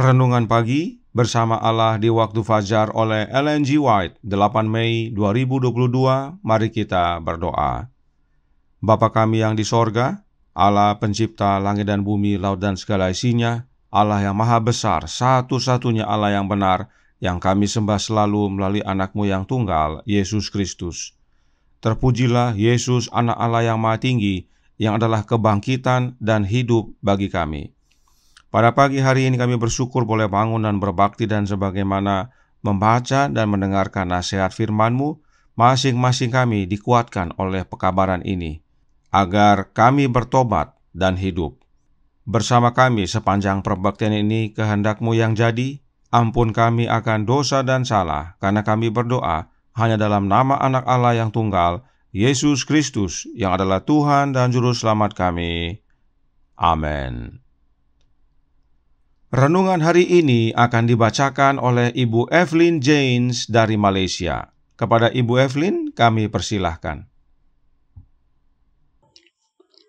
Renungan pagi bersama Allah di waktu fajar oleh Ellen G. White, 8 Mei 2022. Mari kita berdoa. Bapa kami yang di sorga, Allah pencipta langit dan bumi, laut dan segala isinya, Allah yang maha besar, satu-satunya Allah yang benar, yang kami sembah selalu melalui anak-Mu yang tunggal, Yesus Kristus. Terpujilah Yesus, anak Allah yang maha tinggi, yang adalah kebangkitan dan hidup bagi kami. Pada pagi hari ini kami bersyukur boleh bangun dan berbakti, dan sebagaimana membaca dan mendengarkan nasihat firman-Mu, masing-masing kami dikuatkan oleh pekabaran ini, agar kami bertobat dan hidup. Bersama kami sepanjang perbaktian ini kehendak-Mu yang jadi, ampun kami akan dosa dan salah, karena kami berdoa hanya dalam nama anak Allah yang tunggal, Yesus Kristus, yang adalah Tuhan dan Juru Selamat kami. Amin. Renungan hari ini akan dibacakan oleh Ibu Evelyn Janes dari Malaysia. Kepada Ibu Evelyn, kami persilahkan.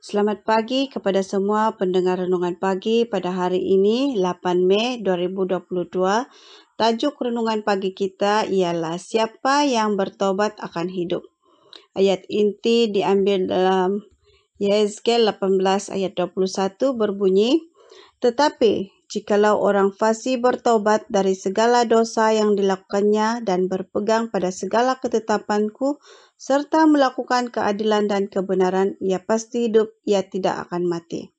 Selamat pagi kepada semua pendengar renungan pagi pada hari ini, 8 Mei 2022. Tajuk renungan pagi kita ialah siapa yang bertobat akan hidup. Ayat inti diambil dalam Yezkel 18 ayat 21 berbunyi, "Tetapi jikalau orang fasik bertobat dari segala dosa yang dilakukannya dan berpegang pada segala ketetapan-Ku serta melakukan keadilan dan kebenaran, ia pasti hidup, ia tidak akan mati."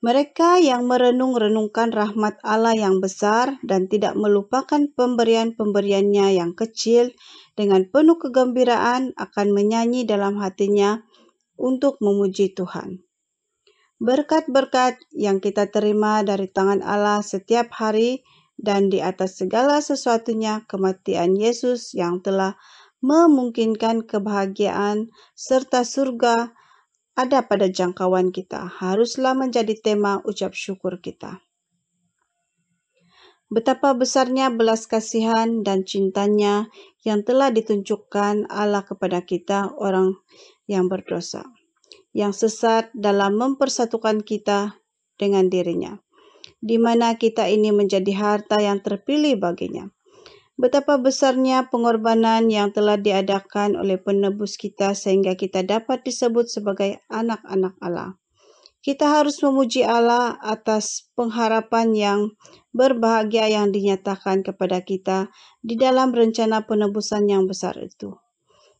Mereka yang merenung-renungkan rahmat Allah yang besar dan tidak melupakan pemberian-pemberiannya yang kecil, dengan penuh kegembiraan akan menyanyi dalam hatinya untuk memuji Tuhan. Berkat-berkat yang kita terima dari tangan Allah setiap hari dan di atas segala sesuatunya, kematian Yesus yang telah memungkinkan kebahagiaan serta surga ada pada jangkauan kita, haruslah menjadi tema ucap syukur kita. Betapa besarnya belas kasihan dan cintanya yang telah ditunjukkan Allah kepada kita, orang yang berdosa, yang sesat, dalam mempersatukan kita dengan dirinya, di mana kita ini menjadi harta yang terpilih baginya. Betapa besarnya pengorbanan yang telah diadakan oleh penebus kita sehingga kita dapat disebut sebagai anak-anak Allah. Kita harus memuji Allah atas pengharapan yang berbahagia yang dinyatakan kepada kita di dalam rencana penebusan yang besar itu.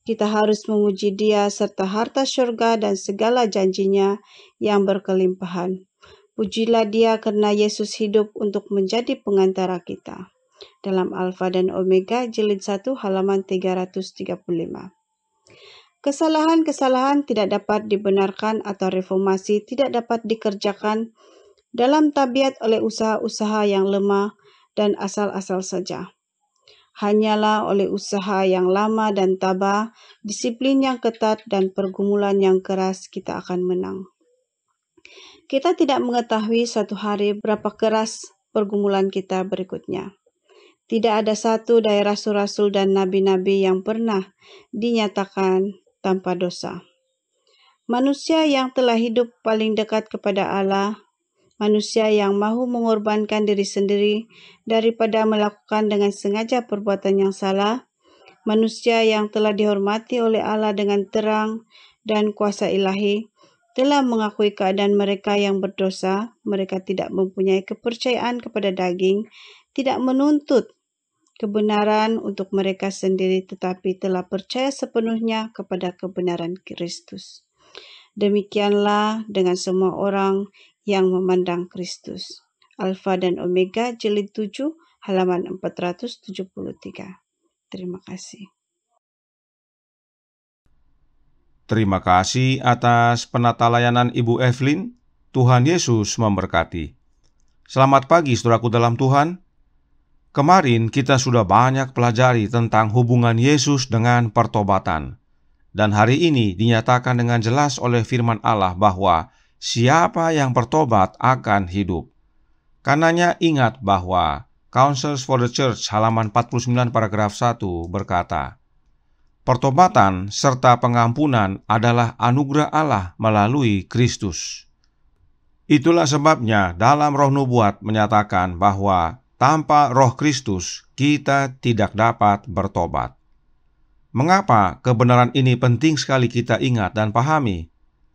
Kita harus memuji Dia serta harta syurga dan segala janjinya yang berkelimpahan. Pujilah Dia karena Yesus hidup untuk menjadi pengantara kita. Dalam Alfa dan Omega, jilid 1, halaman 335. Kesalahan-kesalahan tidak dapat dibenarkan atau reformasi tidak dapat dikerjakan dalam tabiat oleh usaha-usaha yang lemah dan asal-asal saja. Hanyalah oleh usaha yang lama dan tabah, disiplin yang ketat, dan pergumulan yang keras kita akan menang. Kita tidak mengetahui suatu hari berapa keras pergumulan kita berikutnya. Tidak ada satu dari rasul-rasul dan nabi-nabi yang pernah dinyatakan tanpa dosa. Manusia yang telah hidup paling dekat kepada Allah, manusia yang mahu mengorbankan diri sendiri daripada melakukan dengan sengaja perbuatan yang salah, manusia yang telah dihormati oleh Allah dengan terang dan kuasa ilahi, telah mengakui keadaan mereka yang berdosa. Mereka tidak mempunyai kepercayaan kepada daging, tidak menuntut kebenaran untuk mereka sendiri, tetapi telah percaya sepenuhnya kepada kebenaran Kristus. Demikianlah dengan semua orang yang memandang Kristus. Alfa dan Omega, jilid 7, halaman 473. Terima kasih. Terima kasih atas penata layanan Ibu Evelyn. Tuhan Yesus memberkati. Selamat pagi saudaraku dalam Tuhan. Kemarin kita sudah banyak pelajari tentang hubungan Yesus dengan pertobatan. Dan hari ini dinyatakan dengan jelas oleh firman Allah bahwa siapa yang bertobat akan hidup. Karenanya ingat bahwa Counsels for the Church halaman 49 paragraf 1 berkata, pertobatan serta pengampunan adalah anugerah Allah melalui Kristus. Itulah sebabnya dalam Roh Nubuat menyatakan bahwa tanpa Roh Kristus kita tidak dapat bertobat. Mengapa kebenaran ini penting sekali kita ingat dan pahami?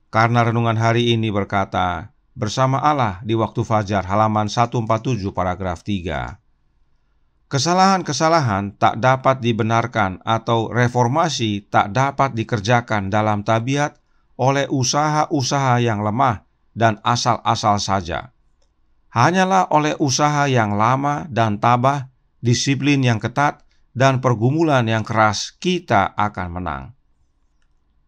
Karena renungan hari ini berkata, bersama Allah di waktu fajar, halaman 147 paragraf 3. Kesalahan-kesalahan tak dapat dibenarkan atau reformasi tak dapat dikerjakan dalam tabiat oleh usaha-usaha yang lemah dan asal-asal saja. Hanyalah oleh usaha yang lama dan tabah, disiplin yang ketat, dan pergumulan yang keras kita akan menang.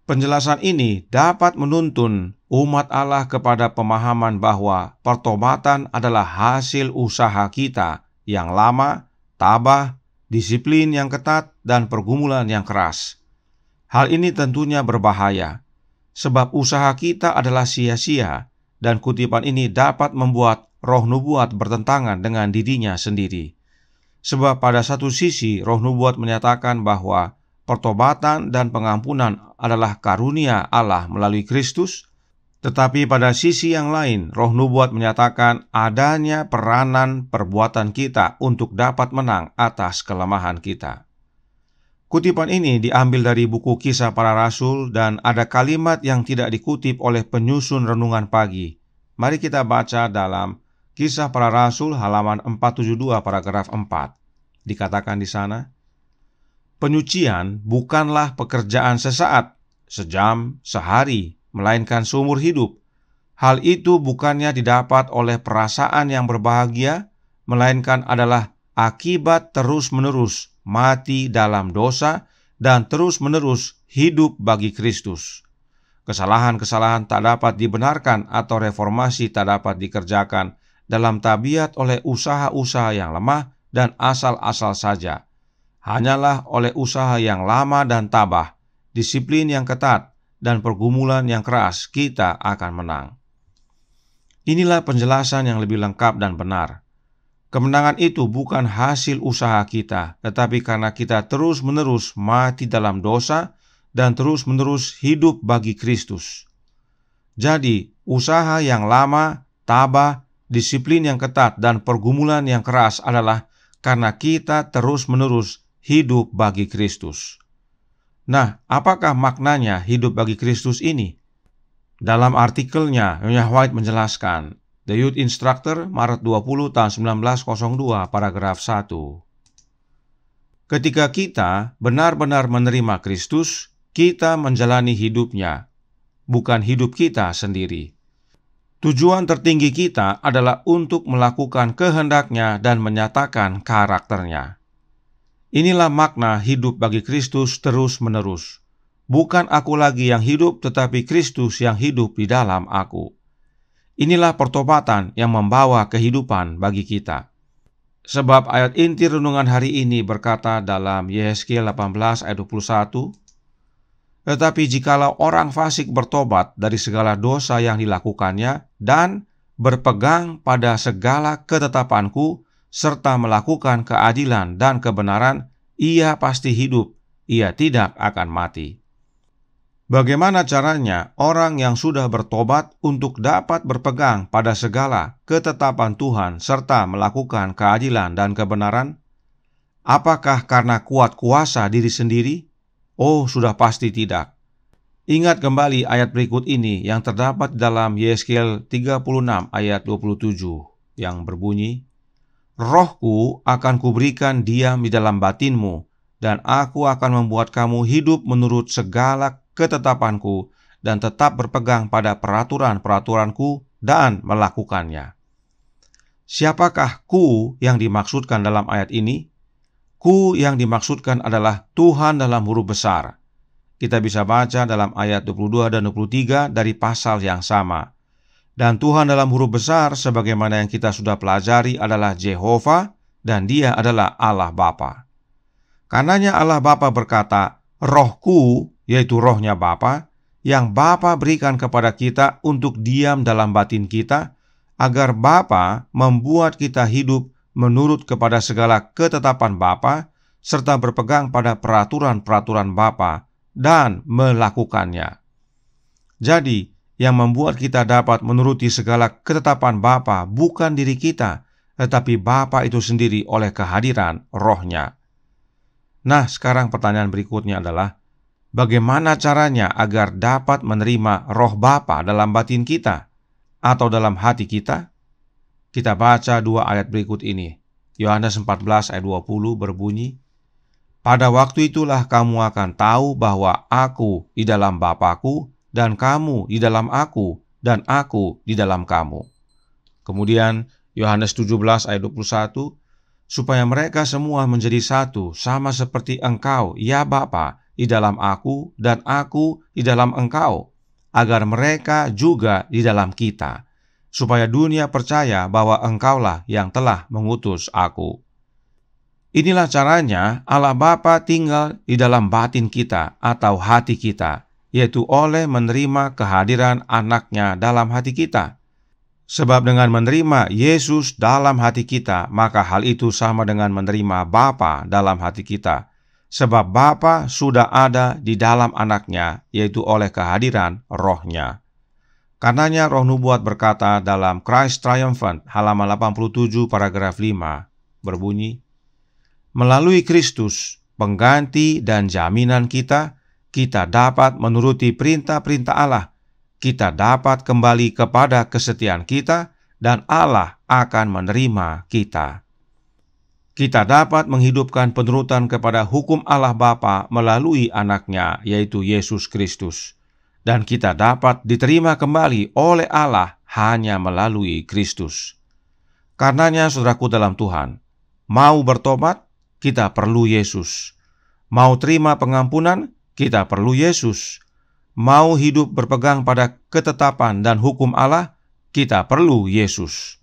Penjelasan ini dapat menuntun umat Allah kepada pemahaman bahwa pertobatan adalah hasil usaha kita yang lama, tabah, disiplin yang ketat, dan pergumulan yang keras. Hal ini tentunya berbahaya, sebab usaha kita adalah sia-sia, dan kutipan ini dapat membuat Roh Nubuat bertentangan dengan dirinya sendiri. Sebab pada satu sisi Roh Nubuat menyatakan bahwa pertobatan dan pengampunan adalah karunia Allah melalui Kristus, tetapi pada sisi yang lain Roh Nubuat menyatakan adanya peranan perbuatan kita untuk dapat menang atas kelemahan kita. Kutipan ini diambil dari buku Kisah Para Rasul dan ada kalimat yang tidak dikutip oleh penyusun renungan pagi. Mari kita baca dalam Kisah Para Rasul halaman 472 paragraf 4. Dikatakan di sana, penyucian bukanlah pekerjaan sesaat, sejam, sehari, melainkan seumur hidup. Hal itu bukannya didapat oleh perasaan yang berbahagia, melainkan adalah akibat terus-menerus mati dalam dosa dan terus-menerus hidup bagi Kristus. Kesalahan-kesalahan tak dapat dibenarkan atau reformasi tak dapat dikerjakan dalam tabiat oleh usaha-usaha yang lemah dan asal-asal saja. Hanyalah oleh usaha yang lama dan tabah, disiplin yang ketat, dan pergumulan yang keras kita akan menang. Inilah penjelasan yang lebih lengkap dan benar. Kemenangan itu bukan hasil usaha kita, tetapi karena kita terus-menerus mati dalam dosa dan terus-menerus hidup bagi Kristus. Jadi, usaha yang lama, tabah, disiplin yang ketat, dan pergumulan yang keras adalah karena kita terus-menerus hidup bagi Kristus. Nah, apakah maknanya hidup bagi Kristus ini? Dalam artikelnya, Nyonya White menjelaskan, The Youth Instructor, Maret 20 tahun 1902, paragraf 1. Ketika kita benar-benar menerima Kristus, kita menjalani hidupnya, bukan hidup kita sendiri. Tujuan tertinggi kita adalah untuk melakukan kehendaknya dan menyatakan karakternya. Inilah makna hidup bagi Kristus terus-menerus. Bukan aku lagi yang hidup, tetapi Kristus yang hidup di dalam aku. Inilah pertobatan yang membawa kehidupan bagi kita. Sebab ayat inti renungan hari ini berkata dalam Yehezkiel 18 ayat 21, tetapi jikalau orang fasik bertobat dari segala dosa yang dilakukannya dan berpegang pada segala ketetapanku serta melakukan keadilan dan kebenaran, ia pasti hidup, ia tidak akan mati. Bagaimana caranya orang yang sudah bertobat untuk dapat berpegang pada segala ketetapan Tuhan serta melakukan keadilan dan kebenaran? Apakah karena kuat kuasa diri sendiri? Oh, sudah pasti tidak. Ingat kembali ayat berikut ini yang terdapat dalam Yehezkiel 36 ayat 27 yang berbunyi, Rohku akan kuberikan diam di dalam batinmu, dan aku akan membuat kamu hidup menurut segala ketetapanku dan tetap berpegang pada peraturan-peraturanku dan melakukannya. Siapakah ku yang dimaksudkan dalam ayat ini? Ku yang dimaksudkan adalah Tuhan dalam huruf besar. Kita bisa baca dalam ayat 22 dan 23 dari pasal yang sama. Dan Tuhan dalam huruf besar sebagaimana yang kita sudah pelajari adalah Jehovah dan Dia adalah Allah Bapa. Karenanya Allah Bapa berkata, Rohku, yaitu rohnya Bapa, yang Bapa berikan kepada kita untuk diam dalam batin kita, agar Bapa membuat kita hidup menurut kepada segala ketetapan Bapa, serta berpegang pada peraturan-peraturan Bapa dan melakukannya. Jadi, yang membuat kita dapat menuruti segala ketetapan Bapa bukan diri kita, tetapi Bapa itu sendiri oleh kehadiran Roh-Nya. Nah, sekarang pertanyaan berikutnya adalah, bagaimana caranya agar dapat menerima Roh Bapa dalam batin kita atau dalam hati kita? Kita baca 2 ayat berikut ini. Yohanes 14 ayat 20 berbunyi, "Pada waktu itulah kamu akan tahu bahwa Aku di dalam Bapa-Ku, dan kamu di dalam Aku, dan Aku di dalam kamu." Kemudian Yohanes 17 ayat 21, "Supaya mereka semua menjadi satu, sama seperti Engkau, ya Bapa, di dalam Aku, dan Aku di dalam Engkau, agar mereka juga di dalam kita, supaya dunia percaya bahwa Engkaulah yang telah mengutus Aku." Inilah caranya Allah Bapa tinggal di dalam batin kita atau hati kita, yaitu oleh menerima kehadiran Anak-Nya dalam hati kita. Sebab dengan menerima Yesus dalam hati kita, maka hal itu sama dengan menerima Bapa dalam hati kita. Sebab Bapa sudah ada di dalam Anak-Nya, yaitu oleh kehadiran Roh-Nya. Karenanya Roh Nubuat berkata dalam Christ Triumphant halaman 87 paragraf 5 berbunyi, "Melalui Kristus, pengganti dan jaminan kita, kita dapat menuruti perintah-perintah Allah. Kita dapat kembali kepada kesetiaan kita, dan Allah akan menerima kita. Kita dapat menghidupkan penurutan kepada hukum Allah Bapa melalui Anak-Nya, yaitu Yesus Kristus. Dan kita dapat diterima kembali oleh Allah hanya melalui Kristus. Karenanya, saudaraku dalam Tuhan, mau bertobat, kita perlu Yesus. Mau terima pengampunan, kita perlu Yesus. Mau hidup berpegang pada ketetapan dan hukum Allah, kita perlu Yesus.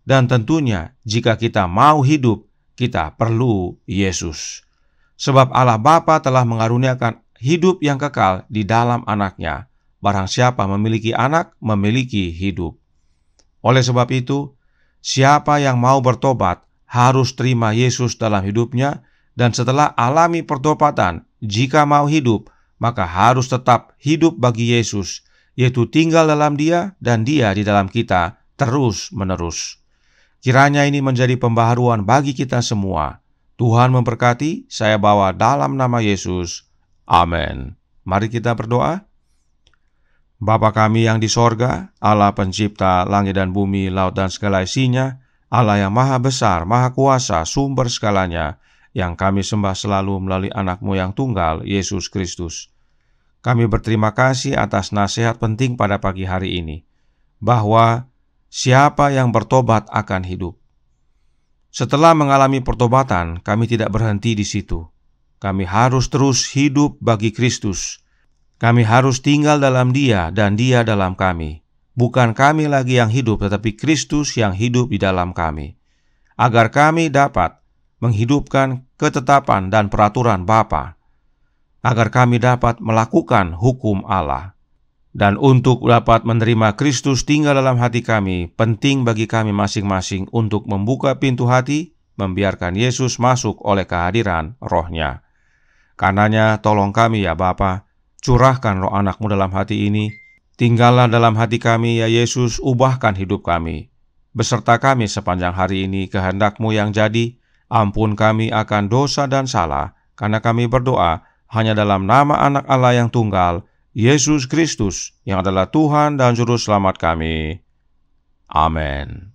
Dan tentunya, jika kita mau hidup, kita perlu Yesus. Sebab Allah Bapa telah mengaruniakan hidup yang kekal di dalam Anak-Nya. Barang siapa memiliki Anak, memiliki hidup. Oleh sebab itu, siapa yang mau bertobat harus terima Yesus dalam hidupnya, dan setelah alami pertobatan, jika mau hidup, maka harus tetap hidup bagi Yesus, yaitu tinggal dalam Dia dan Dia di dalam kita terus-menerus. Kiranya ini menjadi pembaharuan bagi kita semua. Tuhan memberkati. Saya bawa dalam nama Yesus. Amin. Mari kita berdoa. Bapa kami yang di sorga, Allah pencipta langit dan bumi, laut dan segala isinya, Allah yang maha besar, maha kuasa, sumber segalanya, yang kami sembah selalu melalui Anak-Mu yang tunggal, Yesus Kristus. Kami berterima kasih atas nasihat penting pada pagi hari ini, bahwa siapa yang bertobat akan hidup. Setelah mengalami pertobatan, kami tidak berhenti di situ. Kami harus terus hidup bagi Kristus. Kami harus tinggal dalam Dia dan Dia dalam kami. Bukan kami lagi yang hidup, tetapi Kristus yang hidup di dalam kami. Agar kami dapat menghidupkan ketetapan dan peraturan Bapa, agar kami dapat melakukan hukum Allah. Dan untuk dapat menerima Kristus tinggal dalam hati kami, penting bagi kami masing-masing untuk membuka pintu hati, membiarkan Yesus masuk oleh kehadiran Roh-Nya. Karenanya tolong kami ya Bapa, curahkan Roh Anak-Mu dalam hati ini. Tinggallah dalam hati kami ya Yesus, ubahkan hidup kami. Beserta kami sepanjang hari ini, kehendak-Mu yang jadi. Ampun kami akan dosa dan salah, karena kami berdoa hanya dalam nama Anak Allah yang tunggal, Yesus Kristus, yang adalah Tuhan dan Juru Selamat kami. Amin.